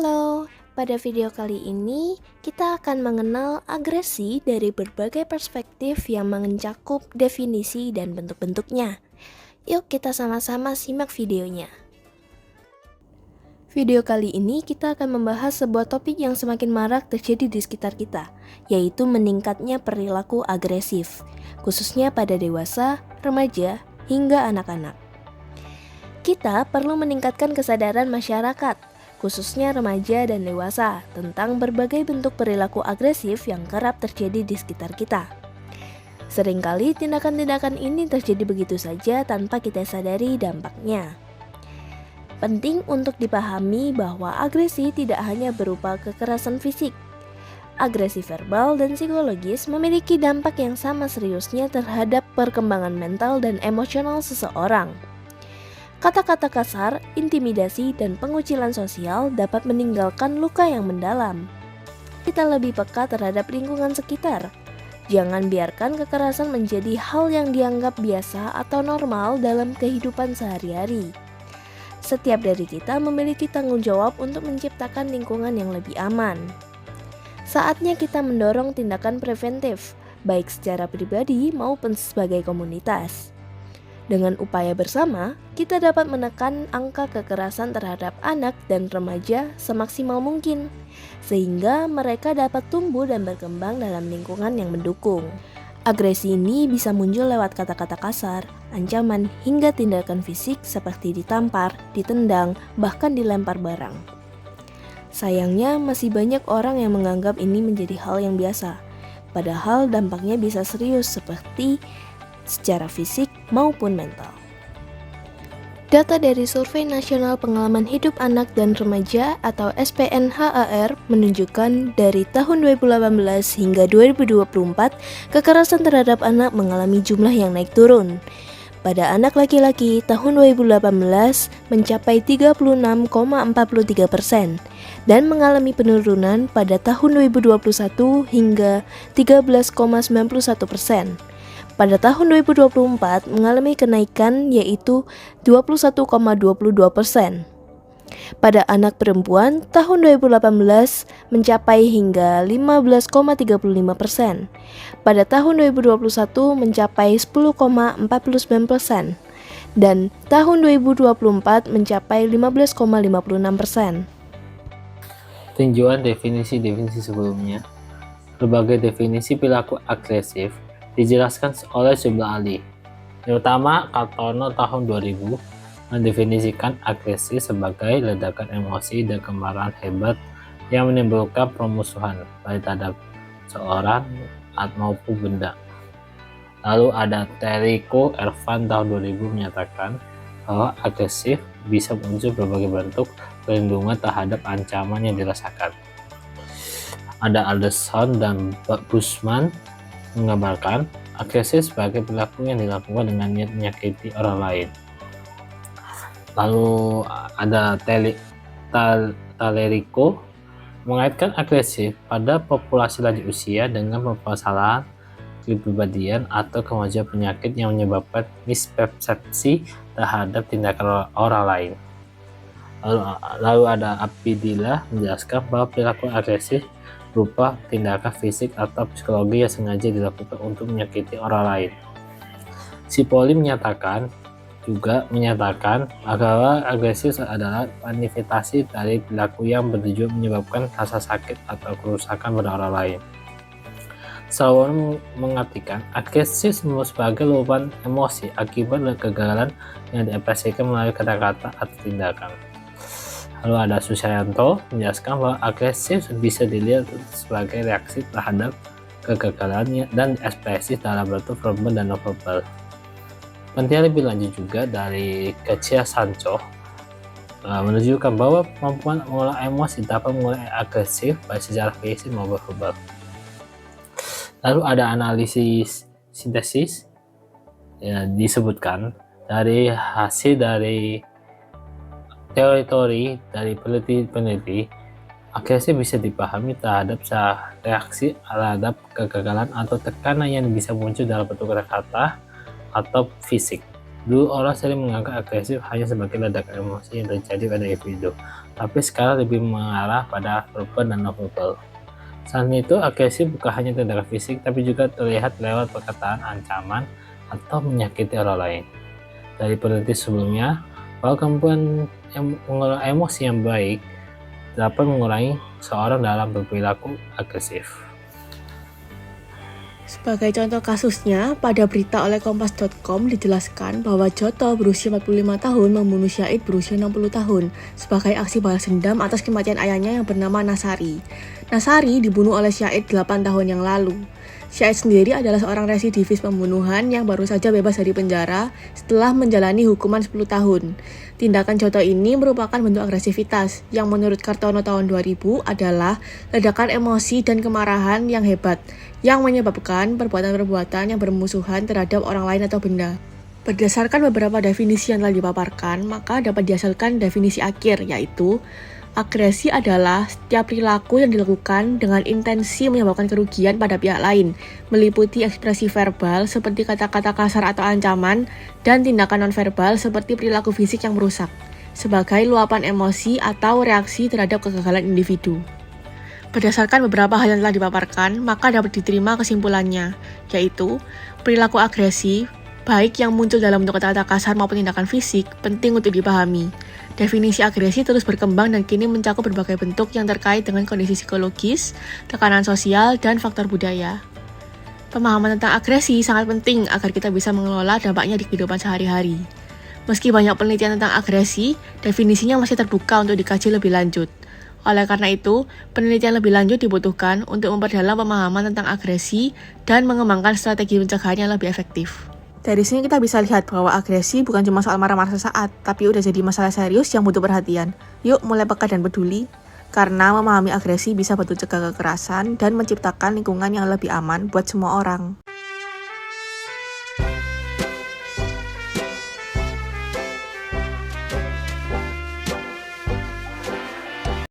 Halo, pada video kali ini kita akan mengenal agresi dari berbagai perspektif yang mencakup definisi dan bentuk-bentuknya. Yuk kita sama-sama simak videonya. Video kali ini kita akan membahas sebuah topik yang semakin marak terjadi di sekitar kita, yaitu meningkatnya perilaku agresif, khususnya pada dewasa, remaja, hingga anak-anak. Kita perlu meningkatkan kesadaran masyarakat, khususnya remaja dan dewasa, tentang berbagai bentuk perilaku agresif yang kerap terjadi di sekitar kita. Seringkali tindakan-tindakan ini terjadi begitu saja tanpa kita sadari dampaknya. Penting untuk dipahami bahwa agresi tidak hanya berupa kekerasan fisik. Agresi verbal dan psikologis memiliki dampak yang sama seriusnya terhadap perkembangan mental dan emosional seseorang. Kata-kata kasar, intimidasi, dan pengucilan sosial dapat meninggalkan luka yang mendalam. Kita lebih peka terhadap lingkungan sekitar. Jangan biarkan kekerasan menjadi hal yang dianggap biasa atau normal dalam kehidupan sehari-hari. Setiap dari kita memiliki tanggung jawab untuk menciptakan lingkungan yang lebih aman. Saatnya kita mendorong tindakan preventif, baik secara pribadi maupun sebagai komunitas. Dengan upaya bersama, kita dapat menekan angka kekerasan terhadap anak dan remaja semaksimal mungkin, sehingga mereka dapat tumbuh dan berkembang dalam lingkungan yang mendukung. Agresi ini bisa muncul lewat kata-kata kasar, ancaman, hingga tindakan fisik seperti ditampar, ditendang, bahkan dilempar barang. Sayangnya, masih banyak orang yang menganggap ini menjadi hal yang biasa, padahal dampaknya bisa serius seperti secara fisik maupun mental. Data dari Survei Nasional Pengalaman Hidup Anak dan Remaja atau SPNHAR menunjukkan dari tahun 2018 hingga 2024, kekerasan terhadap anak mengalami jumlah yang naik turun. Pada anak laki-laki, tahun 2018 mencapai 36,43% dan mengalami penurunan pada tahun 2021 hingga 13,91%. Pada tahun 2024 mengalami kenaikan yaitu 21,22%. Pada anak perempuan tahun 2018 mencapai hingga 15,35%. Pada tahun 2021 mencapai 10,49% dan tahun 2024 mencapai 15,56%. Tinjauan definisi-definisi sebelumnya. Berbagai definisi perilaku agresif dijelaskan oleh sejumlah ahli. Terutama Kartono tahun 2000 mendefinisikan agresi sebagai ledakan emosi dan kemarahan hebat yang menimbulkan permusuhan baik terhadap seorang maupun benda. Lalu ada Teriko Ervan tahun 2000 menyatakan bahwa agresif bisa muncul berbagai bentuk perlindungan terhadap ancaman yang dirasakan. Ada Alderson dan Busman menggambarkan agresi sebagai perilaku yang dilakukan dengan niat menyakiti orang lain. Lalu ada Talerico mengaitkan agresif pada populasi lanjut usia dengan permasalahan kepribadian atau kemajuan penyakit yang menyebabkan mispersepsi terhadap tindakan orang lain. Lalu ada Abidillah menjelaskan bahwa perilaku agresif berupa tindakan fisik atau psikologi yang sengaja dilakukan untuk menyakiti orang lain. Sipoli juga menyatakan bahwa agresif adalah manifestasi dari perilaku yang bertujuan menyebabkan rasa sakit atau kerusakan pada orang lain. Salomon mengartikan agresif sebagai luapan emosi akibat kegagalan yang diekspresikan melalui kata-kata atau tindakan. Lalu ada Susayanto menjelaskan bahwa agresif bisa dilihat sebagai reaksi terhadap kegagalan dan ekspresi dalam bentuk verbal dan non-verbal. Penelitian lebih lanjut juga dari Kacia Sancho menunjukkan bahwa kemampuan mengolah emosi dapat mengurangi agresif baik secara fisik maupun verbal. Lalu ada analisis sintesis yang disebutkan dari hasil dari teori-teori dari peneliti, agresi bisa dipahami terhadap reaksi terhadap kegagalan atau tekanan yang bisa muncul dalam bentuk kata-kata atau fisik. Dulu orang sering menganggap agresif hanya sebagai ledakan emosi yang terjadi pada individu, tapi sekarang lebih mengarah pada verbal dan non-verbal. Selain itu, agresi bukan hanya tindakan fisik, tapi juga terlihat lewat perkataan ancaman atau menyakiti orang lain. Dari peneliti sebelumnya, bahwa kemampuan mengelola emosi yang baik dapat mengurangi seorang dalam berperilaku agresif. Sebagai contoh kasusnya, pada berita oleh Kompas.com dijelaskan bahwa Joto berusia 45 tahun membunuh Syahid berusia 60 tahun sebagai aksi balas dendam atas kematian ayahnya yang bernama Nasari. Nasari dibunuh oleh Syahid 8 tahun yang lalu. Syahid sendiri adalah seorang residivis pembunuhan yang baru saja bebas dari penjara setelah menjalani hukuman 10 tahun. Tindakan Joto ini merupakan bentuk agresivitas yang menurut Kartono tahun 2000 adalah ledakan emosi dan kemarahan yang hebat yang menyebabkan perbuatan-perbuatan yang bermusuhan terhadap orang lain atau benda. Berdasarkan beberapa definisi yang telah dipaparkan, maka dapat dihasilkan definisi akhir, yaitu agresi adalah setiap perilaku yang dilakukan dengan intensi menyebabkan kerugian pada pihak lain, meliputi ekspresi verbal seperti kata-kata kasar atau ancaman, dan tindakan nonverbal seperti perilaku fisik yang merusak, sebagai luapan emosi atau reaksi terhadap kegagalan individu. Berdasarkan beberapa hal yang telah dipaparkan, maka dapat diterima kesimpulannya, yaitu perilaku agresi, baik yang muncul dalam bentuk kata-kata kasar maupun tindakan fisik, penting untuk dipahami. Definisi agresi terus berkembang dan kini mencakup berbagai bentuk yang terkait dengan kondisi psikologis, tekanan sosial, dan faktor budaya. Pemahaman tentang agresi sangat penting agar kita bisa mengelola dampaknya di kehidupan sehari-hari. Meski banyak penelitian tentang agresi, definisinya masih terbuka untuk dikaji lebih lanjut. Oleh karena itu, penelitian lebih lanjut dibutuhkan untuk memperdalam pemahaman tentang agresi dan mengembangkan strategi pencegahan yang lebih efektif. Dari sini kita bisa lihat bahwa agresi bukan cuma soal marah-marah sesaat, tapi udah jadi masalah serius yang butuh perhatian. Yuk mulai peka dan peduli, karena memahami agresi bisa bantu cegah kekerasan dan menciptakan lingkungan yang lebih aman buat semua orang.